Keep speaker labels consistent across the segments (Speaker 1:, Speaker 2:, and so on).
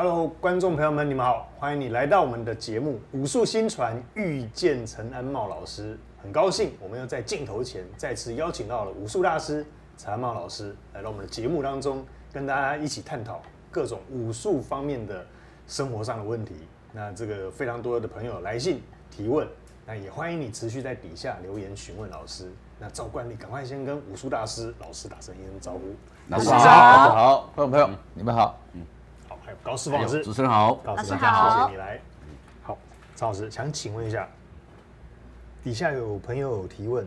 Speaker 1: Hello， 观众朋友们，你们好，欢迎你来到我们的节目《武术新传遇见陈安茂老师》。很高兴，我们又在镜头前再次邀请到了武术大师陈安茂老师来到我们的节目当中，跟大家一起探讨各种武术方面的生活上的问题。那这个非常多的朋友来信提问，那也欢迎你持续在底下留言询问老师。那照惯例，赶快先跟武术大师老师打声一声招呼。
Speaker 2: 老师好，观众朋友你们好。
Speaker 1: 好，还有高世峰老师，
Speaker 2: 主持人好，
Speaker 1: 高老师好，谢谢你来。好，张老师想请问一下，底下有朋友有提问，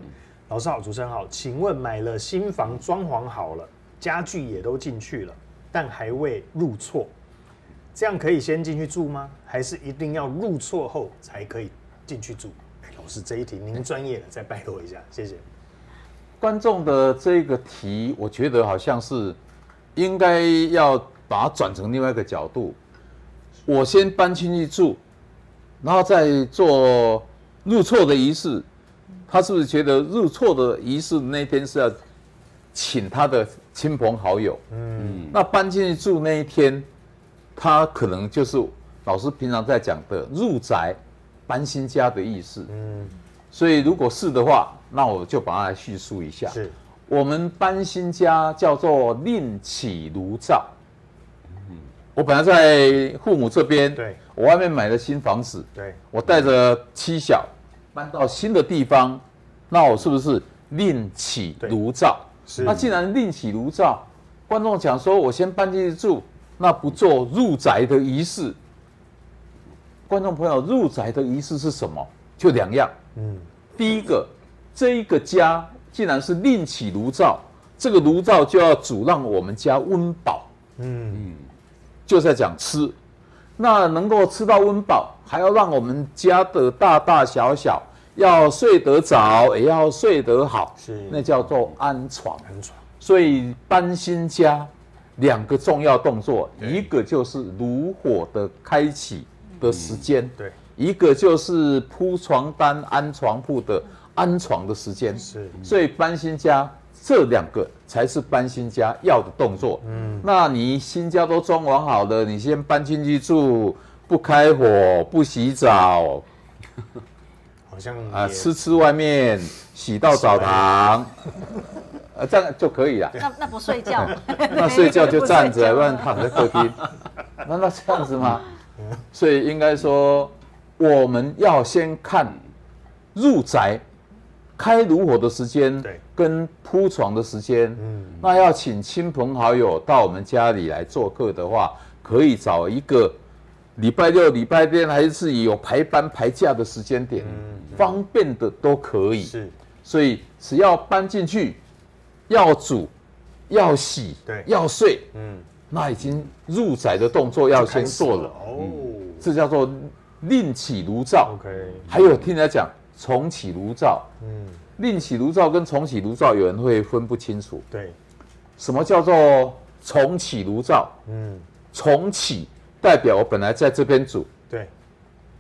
Speaker 1: 老师好，主持人好，请问买了新房，装潢好了，家具也都进去了，但还未入错，这样可以先进去住吗？还是一定要入错后才可以进去住？老师这一题您专业的，再拜托一下，谢谢。
Speaker 2: 观众的这个题，我觉得好像是应该要把它转成另外一个角度。我先搬进去住，然后再做入错的仪式。他是不是觉得入错的仪式那天是要请他的亲朋好友？那搬进去住那一天，他可能就是老师平常在讲的入宅、搬新家的意思。所以如果是的话，那我就把它来叙述一下。
Speaker 1: 是，
Speaker 2: 我们搬新家叫做另起炉灶。我本来在父母这边，
Speaker 1: 对，
Speaker 2: 我外面买了新房子，
Speaker 1: 对，
Speaker 2: 我带着妻小搬到新的地方，那我是不是另起炉灶？
Speaker 1: 是。
Speaker 2: 那既然另起炉灶，观众讲说我先搬进去住，那不做入宅的仪式。观众朋友，入宅的仪式是什么？就两样。第一个，这一个家既然是另起炉灶，这个炉灶就要煮让我们家温饱。就在讲吃，那能够吃到温饱，还要让我们家的大大小小要睡得着，也要睡得好，
Speaker 1: 是，
Speaker 2: 那叫做安床。
Speaker 1: 安床。所
Speaker 2: 所以搬新家两个重要动作，一个就是炉火的开启的时间，
Speaker 1: 对。
Speaker 2: 一个就是铺床单、安床铺的安床的时间，
Speaker 1: 是，
Speaker 2: 所以搬新家这两个才是搬新家要的动作。那你新家都装潢好了，你先搬进去住，不开火，不洗澡，
Speaker 1: 好像
Speaker 2: 吃外面，洗到澡堂，这样就可以了。
Speaker 3: 那不睡觉，
Speaker 2: 那睡觉就站着，不然躺在客厅，那这样子吗？所以应该说，我们要先看入宅、开炉火的时间，跟铺床的时间。那要请亲朋好友到我们家里来做客的话，可以找一个礼拜六、礼拜天还是有排班排假的时间点，方便的都可以。
Speaker 1: 是，
Speaker 2: 所以只要搬进去，要煮、要洗、要睡，那已经入宅的动作要先做了。这叫做另起炉灶。还有听人家讲重启炉灶。另起炉灶跟重启炉灶，有人会分不清楚。
Speaker 1: 对，
Speaker 2: 什么叫做重启炉灶？重启代表我本来在这边煮，
Speaker 1: 对，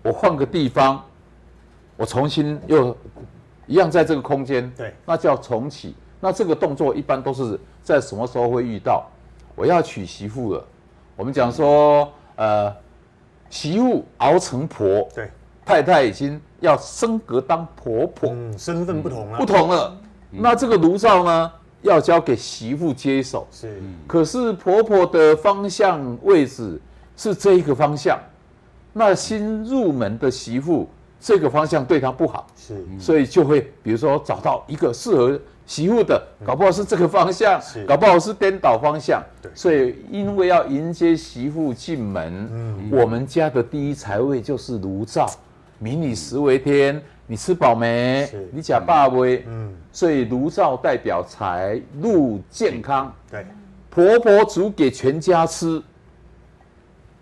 Speaker 2: 我换个地方，我重新又一样在这个空间，
Speaker 1: 对，
Speaker 2: 那叫重启。那这个动作一般都是在什么时候会遇到？我要娶媳妇了，我们讲说，媳妇熬成婆，
Speaker 1: 对，
Speaker 2: 太太已经要升格当婆婆，
Speaker 1: 身份不同了，
Speaker 2: 不同了。那这个炉灶呢，要交给媳妇接手。
Speaker 1: 是，
Speaker 2: 可是婆婆的方向位置是这一个方向，那新入门的媳妇这个方向对她不好，
Speaker 1: 是，
Speaker 2: 所以就会比如说找到一个适合媳妇的，搞不好是这个方向，搞不好是颠倒方向。所以因为要迎接媳妇进门，我们家的第一财位就是炉灶。民以食为天，你吃饱没？你吃饱没？所以炉灶代表财路健康。
Speaker 1: 对，
Speaker 2: 婆婆煮给全家吃，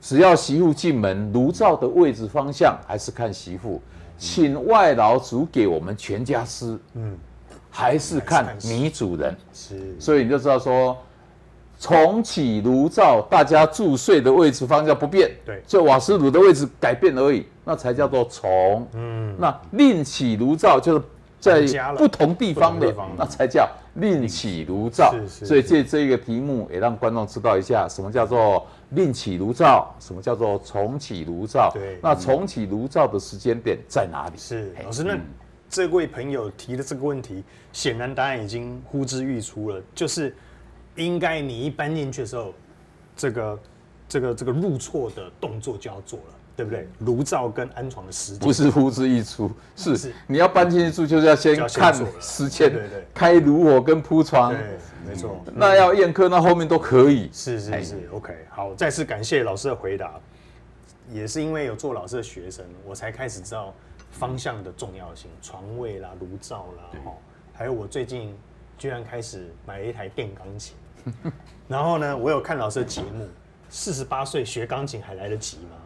Speaker 2: 只要媳妇进门，炉灶的位置方向还是看媳妇。请外劳煮给我们全家吃，还是看你主人。所以你就知道说，重启炉灶，大家住睡的位置方向不变，
Speaker 1: 对，
Speaker 2: 就瓦斯炉的位置改变而已，那才叫做重。那另起炉灶就是在不同地方的，那才叫另起炉灶。所以这一个题目也让观众知道一下，什么叫做另起炉灶，什么叫做重启炉灶？
Speaker 1: 对，
Speaker 2: 那重启炉灶的时间点在哪里？
Speaker 1: 是老师，那这位朋友提的这个问题，显然答案已经呼之欲出了，就是应该你一搬进去的时候，这个入错的动作就要做了，对不对？炉灶跟安床的时间
Speaker 2: 不是呼之欲出，
Speaker 1: 是
Speaker 2: 是你要搬进去住，就是要先看时间，
Speaker 1: 对，
Speaker 2: 开炉火跟铺床，
Speaker 1: 对，没错。
Speaker 2: 那要宴客，那后面都可以。
Speaker 1: 是，OK， 好，再次感谢老师的回答，也是因为有做老师的学生，我才开始知道方向的重要性，床位啦、炉灶啦，还有我最近居然开始买了一台电钢琴，然后呢，我有看老师的节目，48岁学钢琴还来得及吗？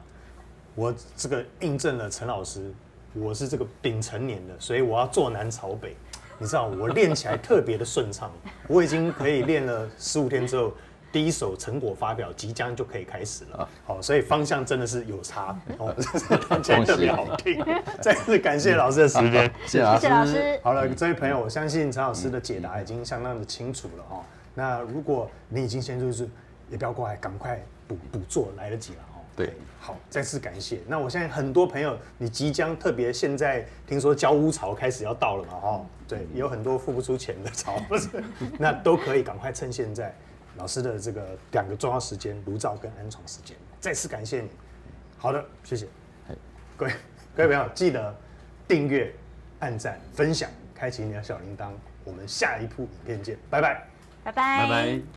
Speaker 1: 我这个印证了陈老师，我是这个丙辰年的，所以我要坐南朝北。你知道我练起来特别的顺畅，我已经可以练了15天之后，第一首成果发表即将就可以开始了。好，所以方向真的是有差哦，听起来特别好听。再次感谢老师的时间，
Speaker 2: 谢谢
Speaker 3: 老师。
Speaker 1: 好了，这位朋友，我相信陈老师的解答已经相当的清楚了哦。那如果你已经先入住，也不要过来，赶快补做，来得及了哦。
Speaker 2: 对，
Speaker 1: 好，再次感谢。那我现在很多朋友，你即将特别现在听说交屋潮开始要到了嘛，哦，对，有很多付不出钱的潮，不是，那都可以赶快趁现在老师的这个2个重要时间，炉灶跟安床时间，再次感谢你。好的，谢谢。各位朋友，记得订阅、按赞、分享，开启你的小铃铛。我们下一部影片见，拜拜，
Speaker 3: 拜拜。